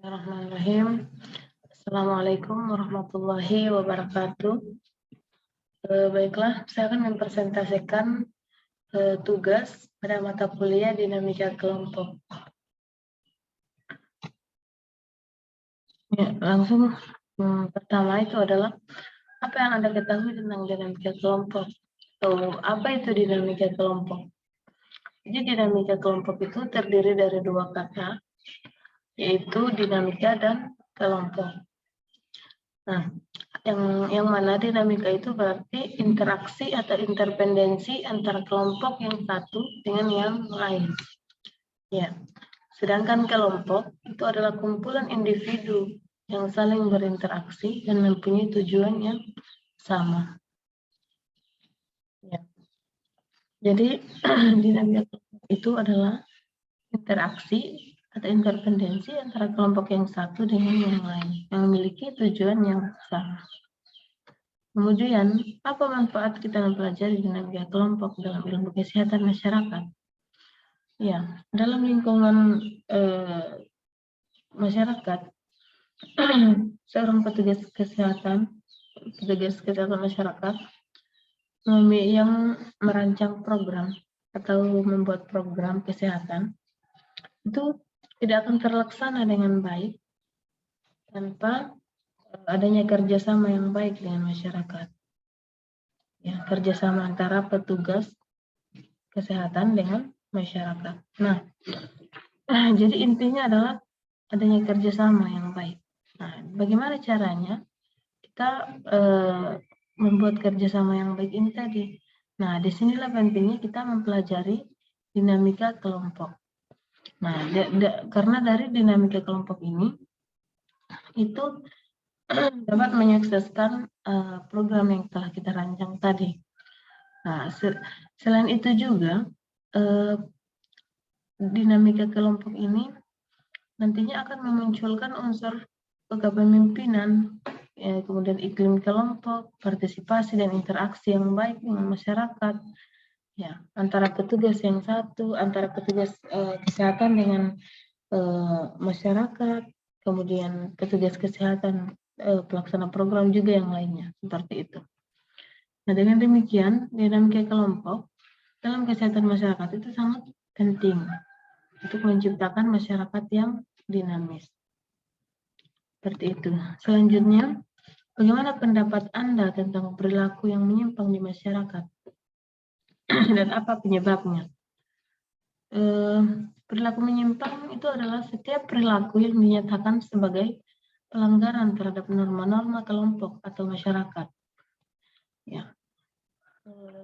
Bismillahirrahmanirrahim. Assalamualaikum warahmatullahi wabarakatuh. Baiklah, saya akan mempresentasikan tugas pada mata kuliah dinamika kelompok. Ya, langsung pertama itu adalah apa yang Anda ketahui tentang dinamika kelompok? Atau apa itu dinamika kelompok? Jadi dinamika kelompok itu terdiri dari dua kata, yaitu dinamika dan kelompok. Nah, yang mana dinamika itu berarti interaksi atau interdependensi antara kelompok yang satu dengan yang lain. Ya, sedangkan kelompok itu adalah kumpulan individu yang saling berinteraksi dan mempunyai tujuan yang sama. Ya. Jadi dinamika kelompok itu adalah interaksi atau interdependensi antara kelompok yang satu dengan yang lain yang memiliki tujuan yang sama. Kemudian, apa manfaat kita mempelajari dinamika kelompok dalam ilmu kesehatan masyarakat? Ya, dalam lingkungan masyarakat, seorang petugas kesehatan masyarakat yang merancang program atau membuat program kesehatan itu tidak akan terlaksana dengan baik tanpa adanya kerjasama yang baik dengan masyarakat. Ya, kerjasama antara petugas kesehatan dengan masyarakat. Nah, jadi intinya adalah adanya kerjasama yang baik. Nah, bagaimana caranya kita membuat kerjasama yang baik ini tadi? Nah, disinilah pentingnya kita mempelajari dinamika kelompok. Nah, karena dari dinamika kelompok ini itu dapat menyukseskan program yang telah kita rancang tadi. Nah, selain itu juga dinamika kelompok ini nantinya akan memunculkan unsur kepemimpinan, kemudian iklim kelompok, partisipasi dan interaksi yang baik dengan masyarakat, ya, antara petugas yang satu, antara petugas kesehatan dengan masyarakat, kemudian petugas kesehatan pelaksana program juga yang lainnya, seperti itu. Nah, dengan demikian, dinamika kelompok dalam kesehatan masyarakat itu sangat penting untuk menciptakan masyarakat yang dinamis. Seperti itu. Selanjutnya, bagaimana pendapat Anda tentang perilaku yang menyimpang di masyarakat? Dan apa penyebabnya? Perilaku menyimpang itu adalah setiap perilaku yang dinyatakan sebagai pelanggaran terhadap norma-norma kelompok atau masyarakat. Ya.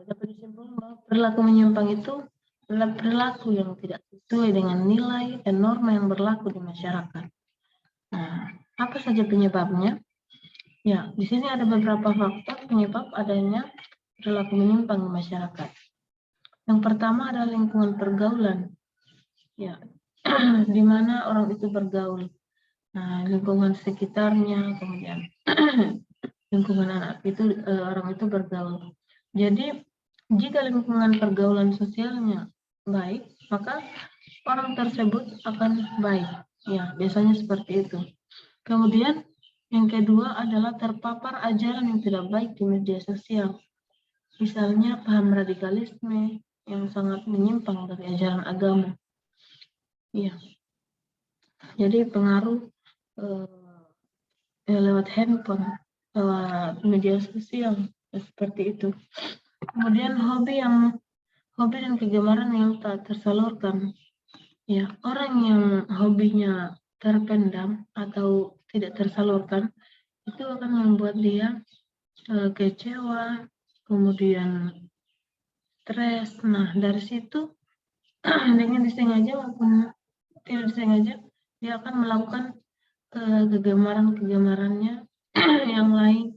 Dapat disimpulkan bahwa perilaku menyimpang itu adalah perilaku yang tidak sesuai dengan nilai dan norma yang berlaku di masyarakat. Nah, apa saja penyebabnya? Ya, di sini ada beberapa faktor penyebab adanya perilaku menyimpang di masyarakat. Yang pertama adalah lingkungan pergaulan. Ya, di mana orang itu bergaul. Nah, lingkungan sekitarnya, kemudian lingkungan anak itu orang itu bergaul. Jadi, jika lingkungan pergaulan sosialnya baik, maka orang tersebut akan baik. Ya, biasanya seperti itu. Kemudian yang kedua adalah terpapar ajaran yang tidak baik di media sosial. Misalnya paham radikalisme yang sangat menyimpang dari ajaran agama. Ya. Jadi pengaruh lewat handphone, lewat media sosial, seperti itu. Kemudian hobi dan kegemaran yang tak tersalurkan. Ya, orang yang hobinya terpendam atau tidak tersalurkan itu akan membuat dia kecewa, kemudian stres. Nah, dari situ dengan disengaja maupun tidak disengaja dia akan melakukan kegemaran-kegemarannya yang lain,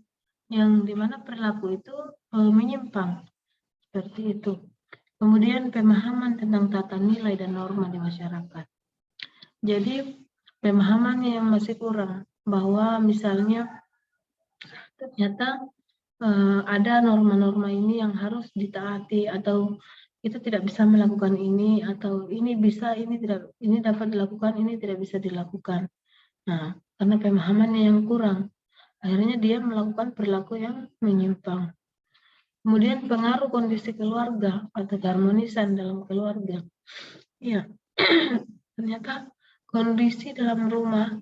yang dimana perilaku itu menyimpang seperti itu. Kemudian pemahaman tentang tata nilai dan norma di masyarakat. Jadi pemahamannya yang masih kurang, bahwa misalnya ternyata ada norma-norma ini yang harus ditaati, atau kita tidak bisa melakukan ini, atau ini bisa, ini tidak, ini dapat dilakukan, ini tidak bisa dilakukan. Nah, karena pemahamannya yang kurang, akhirnya dia melakukan perilaku yang menyimpang. Kemudian pengaruh kondisi keluarga atau keharmonisan dalam keluarga. Ya, ternyata kondisi dalam rumah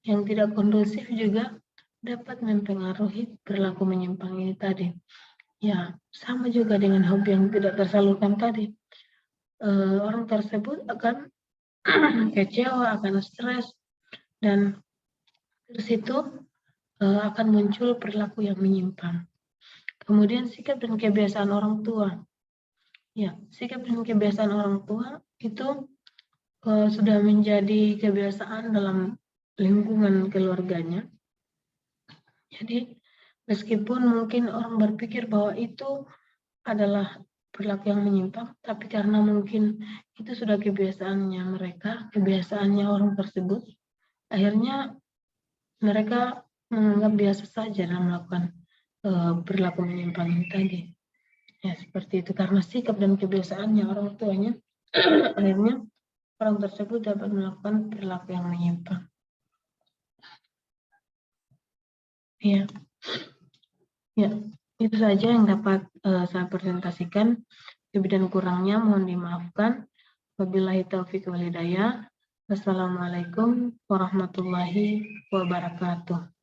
yang tidak kondusif juga dapat mempengaruhi perilaku menyimpang ini tadi. Ya, sama juga dengan hobi yang tidak tersalurkan tadi. Orang tersebut akan kecewa, akan stres, dan dari situ akan muncul perilaku yang menyimpang. Kemudian sikap dan kebiasaan orang tua. Ya, sikap dan kebiasaan orang tua itu sudah menjadi kebiasaan dalam lingkungan keluarganya. Jadi, meskipun mungkin orang berpikir bahwa itu adalah perilaku yang menyimpang, tapi karena mungkin itu sudah kebiasaannya mereka, kebiasaannya orang tersebut, akhirnya mereka menganggap biasa saja dalam melakukan perilaku menyimpang ini tadi. Ya, seperti itu. Karena sikap dan kebiasaannya orang tuanya, akhirnya orang tersebut dapat melakukan perilaku yang menyimpang. Ya, ya, itu saja yang dapat saya presentasikan. Lebih dan kurangnya mohon dimaafkan. Wabillahi taufiq wal hidayah. Wassalamualaikum warahmatullahi wabarakatuh.